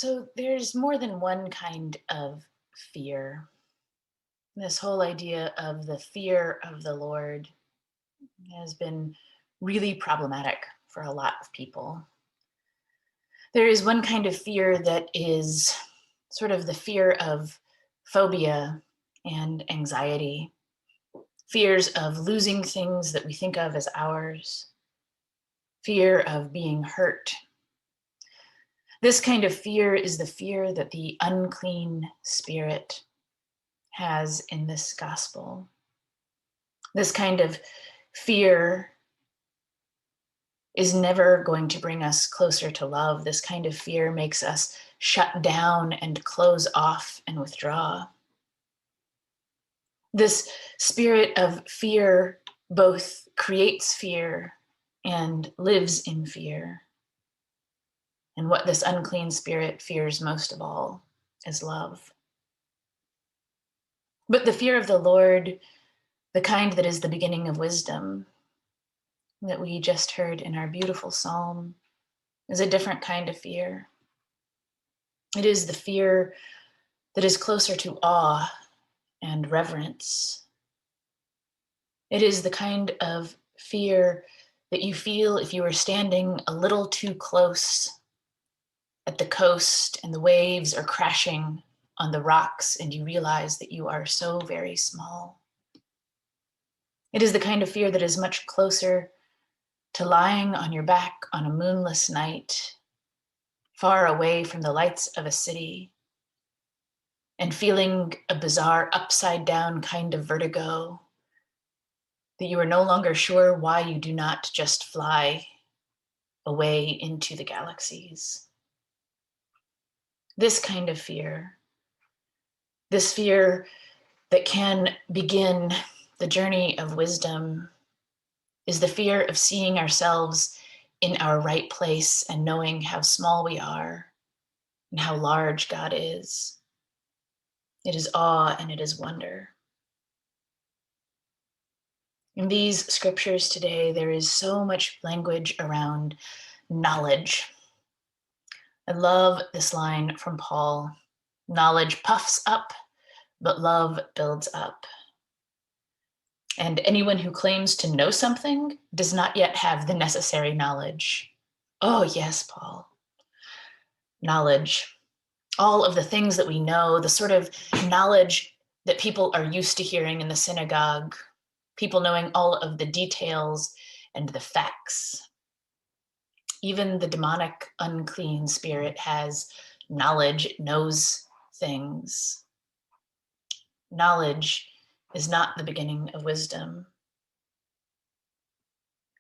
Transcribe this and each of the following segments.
So there's more than one kind of fear. This whole idea of the fear of the Lord has been really problematic for a lot of people. There is one kind of fear that is sort of the fear of phobia and anxiety, fears of losing things that we think of as ours, fear of being hurt. This kind of fear is the fear that the unclean spirit has in this gospel. This kind of fear is never going to bring us closer to love. This kind of fear makes us shut down and close off and withdraw. This spirit of fear both creates fear and lives in fear. And what this unclean spirit fears most of all is love. But the fear of the Lord, the kind that is the beginning of wisdom, that we just heard in our beautiful psalm, is a different kind of fear. It is the fear that is closer to awe and reverence. It is the kind of fear that you feel if you were standing a little too close at the coast and the waves are crashing on the rocks and you realize that you are so very small. It is the kind of fear that is much closer to lying on your back on a moonless night, far away from the lights of a city, and feeling a bizarre upside down kind of vertigo, that you are no longer sure why you do not just fly away into the galaxies. This kind of fear, this fear that can begin the journey of wisdom, is the fear of seeing ourselves in our right place and knowing how small we are and how large God is. It is awe and it is wonder. In these scriptures today, there is so much language around knowledge. I love this line from Paul: knowledge puffs up, but love builds up. And anyone who claims to know something does not yet have the necessary knowledge. Oh, yes, Paul. Knowledge. All of the things that we know, the sort of knowledge that people are used to hearing in the synagogue, people knowing all of the details and the facts. Even the demonic, unclean spirit has knowledge, it knows things. Knowledge is not the beginning of wisdom.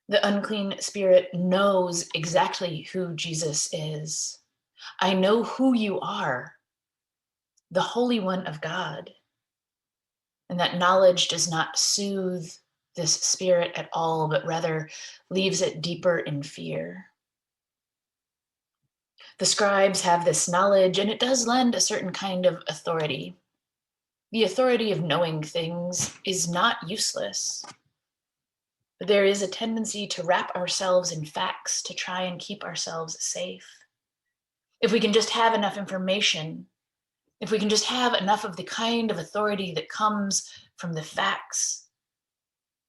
The unclean spirit knows exactly who Jesus is. I know who you are, the Holy One of God. And that knowledge does not soothe this spirit at all, but rather leaves it deeper in fear. The scribes have this knowledge, and it does lend a certain kind of authority. The authority of knowing things is not useless, but there is a tendency to wrap ourselves in facts to try and keep ourselves safe. If we can just have enough information, if we can just have enough of the kind of authority that comes from the facts,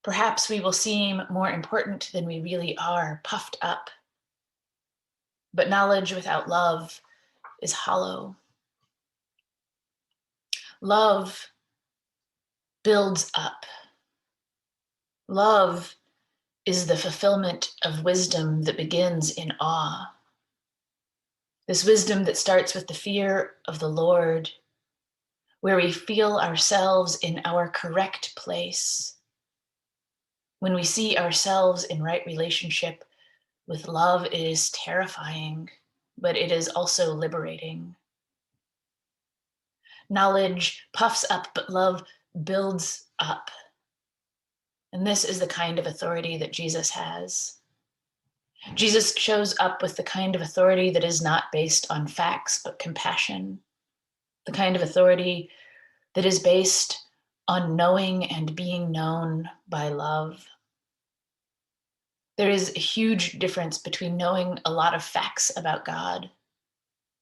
perhaps we will seem more important than we really are, puffed up. But knowledge without love is hollow. Love builds up. Love is the fulfillment of wisdom that begins in awe. This wisdom that starts with the fear of the Lord, where we feel ourselves in our correct place. When we see ourselves in right relationship with love, it is terrifying, but it is also liberating. Knowledge puffs up, but love builds up. And this is the kind of authority that Jesus has. Jesus shows up with the kind of authority that is not based on facts, but compassion. The kind of authority that is based on knowing and being known by love. There is a huge difference between knowing a lot of facts about God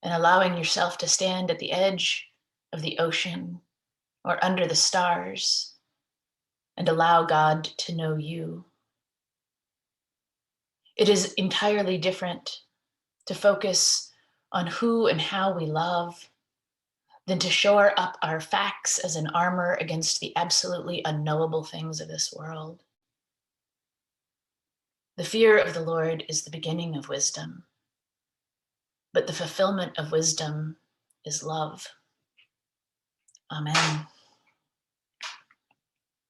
and allowing yourself to stand at the edge of the ocean or under the stars and allow God to know you. It is entirely different to focus on who and how we love than to shore up our facts as an armor against the absolutely unknowable things of this world. The fear of the Lord is the beginning of wisdom, but the fulfillment of wisdom is love. Amen.